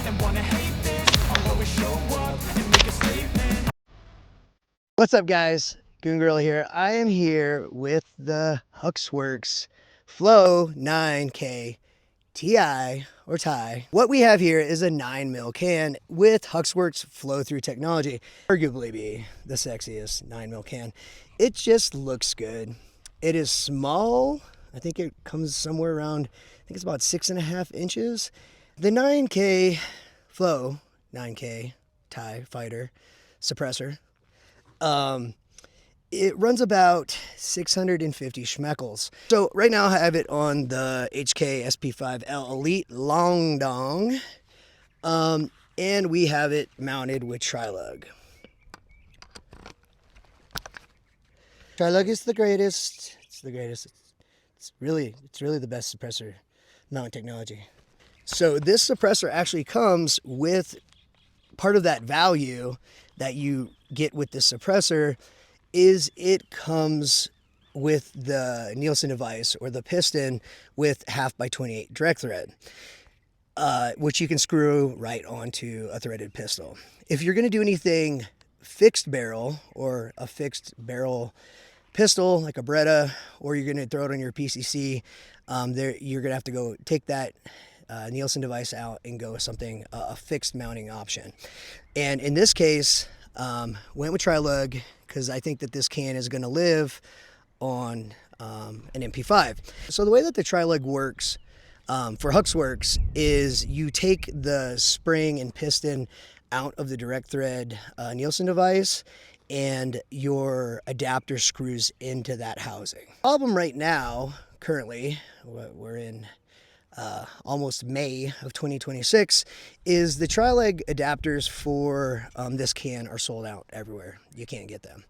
and wanna hate this, I'll always show up and make a statement. What's up, guys? Goon Girl here. I am here with the HUXWRX Flow 9K TI or TI. What we have here is a 9mm can with HUXWRX flow through technology. Arguably be the sexiest 9mm can. It just looks good. It is small. I think it comes somewhere around, I think it's about 6.5 inches. The 9K Flow 9K TI Fighter Suppressor. It runs about 650 schmeckles. So right now I have it on the HK SP5L Elite Long Dong. And we have it mounted with Trilug. Trilug is the greatest. It's the greatest. It's really the best suppressor mount technology. So this suppressor actually comes with part of that value that you get with the suppressor is it comes with the Nielsen device or the piston with 1/2x28 direct thread, which you can screw right onto a threaded pistol. If you're going to do anything fixed barrel or a fixed barrel pistol like a Beretta, or you're going to throw it on your PCC, you're going to have to go take that Nielsen device out and go with something, a fixed mounting option. And in this case, went with Trilug because I think that this can is going to live on an MP5. So the way that the Trilug works for HUXWRX is you take the spring and piston out of the direct thread Nielsen device, and your adapter screws into that housing. Problem right now, currently, we're in almost May of 2026, is the Trilug adapters for this can are sold out everywhere. You can't get them.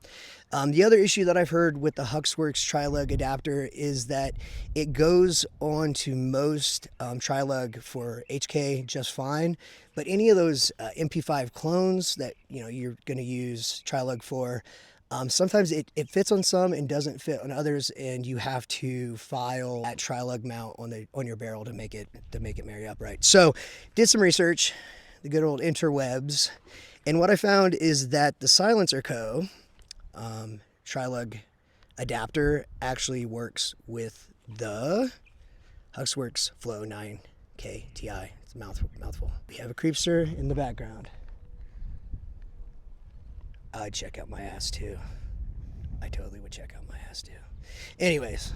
The other issue that I've heard with the HUXWRX Trilug adapter is that it goes on to most Trilug for HK just fine, but any of those MP5 clones that you're going to use Trilug for, sometimes it fits on some and doesn't fit on others, and you have to file that Trilug mount on your barrel to make it marry up right. So did some research, the good old interwebs, and what I found is that the Silencer Co. Trilug adapter actually works with the HUXWRX Flow 9K TI. It's a mouthful. We have a creepster in the background. I'd check out my ass too. I totally would check out my ass too. Anyways,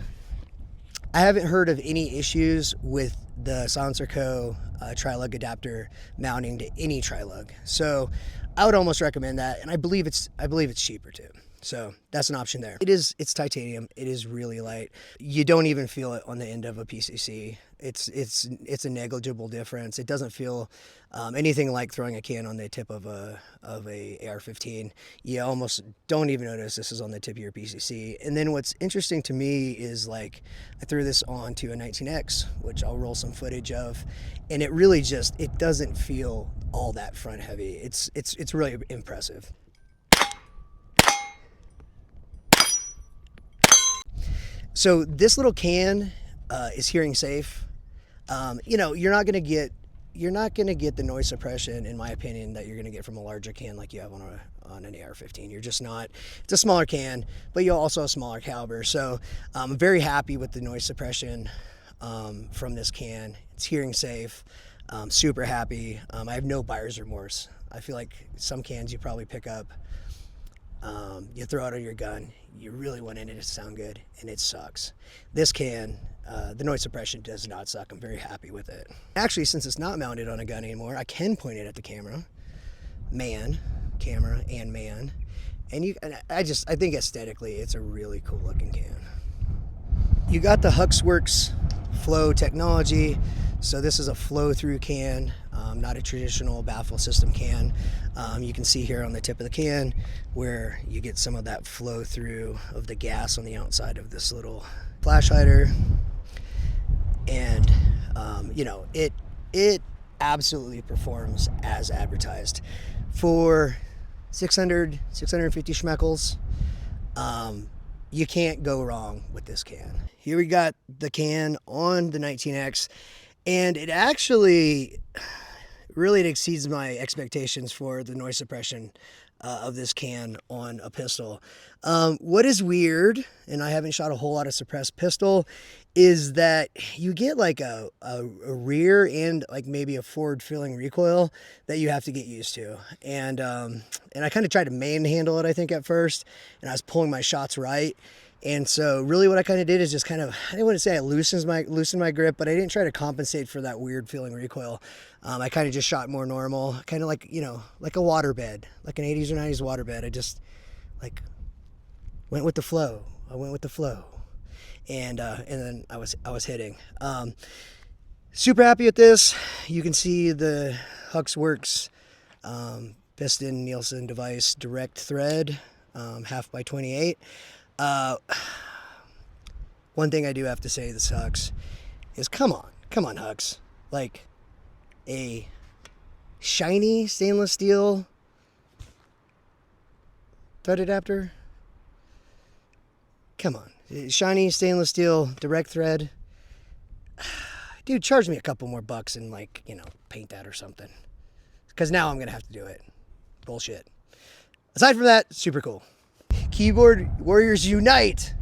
I haven't heard of any issues with the Silencer Co. Trilug adapter mounting to any Trilug, so I would almost recommend that, and I believe it's cheaper too. So that's an option there. It's titanium. It is really light. You don't even feel it on the end of a PCC. It's a negligible difference. It doesn't feel anything like throwing a can on the tip of a AR-15. You almost don't even notice this is on the tip of your PCC. And then what's interesting to me is, like, I threw this onto a 19X, which I'll roll some footage of, and it really it doesn't feel all that front heavy. It's really impressive. So this little can is hearing safe. You're not gonna get the noise suppression, in my opinion, that you're gonna get from a larger can like you have on an AR-15. You're just not. It's a smaller can, but you also have a smaller caliber. So I'm very happy with the noise suppression from this can. It's hearing safe. Super happy. I have no buyer's remorse. I feel like some cans you probably pick up, you throw it on your gun, you really want it to sound good, and it sucks. This can, the noise suppression does not suck. I'm very happy with it. Actually, since it's not mounted on a gun anymore, I can point it at the camera and man, and I think aesthetically it's a really cool looking can. You got the HUXWRX Flow technology, so this is a flow through can, not a traditional baffle system can. You can see here on the tip of the can where you get some of that flow through of the gas on the outside of this little flash hider, and it absolutely performs as advertised for 650 schmeckles. You can't go wrong with this can. Here we got the can on the 19X, and it actually really it exceeds my expectations for the noise suppression of this can on a pistol. What is weird, and I haven't shot a whole lot of suppressed pistol, is that you get like a rear and like maybe a forward feeling recoil that you have to get used to. And I kind of tried to manhandle it, I think, at first, and I was pulling my shots right. And so really what I kind of did is just kind of, I didn't want to say I loosened my grip, but I didn't try to compensate for that weird feeling recoil. I kind of just shot more normal, kind of like, you know, like a waterbed, like an 80s or 90s waterbed. I just like went with the flow. I went with the flow. And then I was hitting. Super happy with this. You can see the HUXWRX piston Nielsen device direct thread, 1/2x28. One thing I do have to say this sucks is come on Hux, like a shiny stainless steel thread adapter. Come on, shiny stainless steel direct thread. Dude, charge me a couple more bucks and, like, you know, paint that or something, because now I'm gonna have to do it. Bullshit. Aside from that, super cool. Keyboard warriors unite.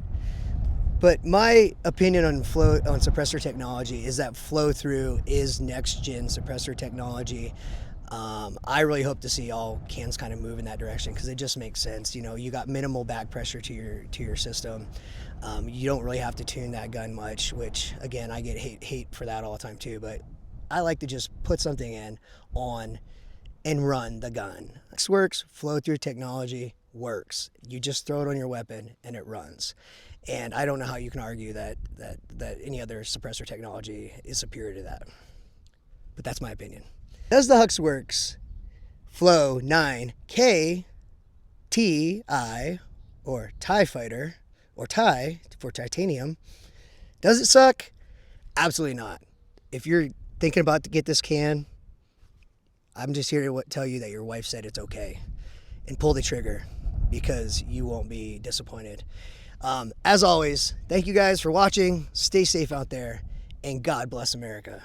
But my opinion on suppressor technology is that flow through is next gen suppressor technology. I really hope to see all cans kind of move in that direction, because it just makes sense. You know, you got minimal back pressure to your system. You don't really have to tune that gun much, which again, I get hate for that all the time too. But I like to just put something in, on, and run the gun. HUXWRX flow through technology works. You just throw it on your weapon and it runs. And I don't know how you can argue that any other suppressor technology is superior to that. But that's my opinion. Does the HUXWRX Flow 9 KTI, or TIE Fighter, or TIE for titanium, does it suck? Absolutely not. If you're thinking about to get this can, I'm just here to tell you that your wife said it's okay. And pull the trigger, because you won't be disappointed. As always, thank you guys for watching. Stay safe out there, and God bless America.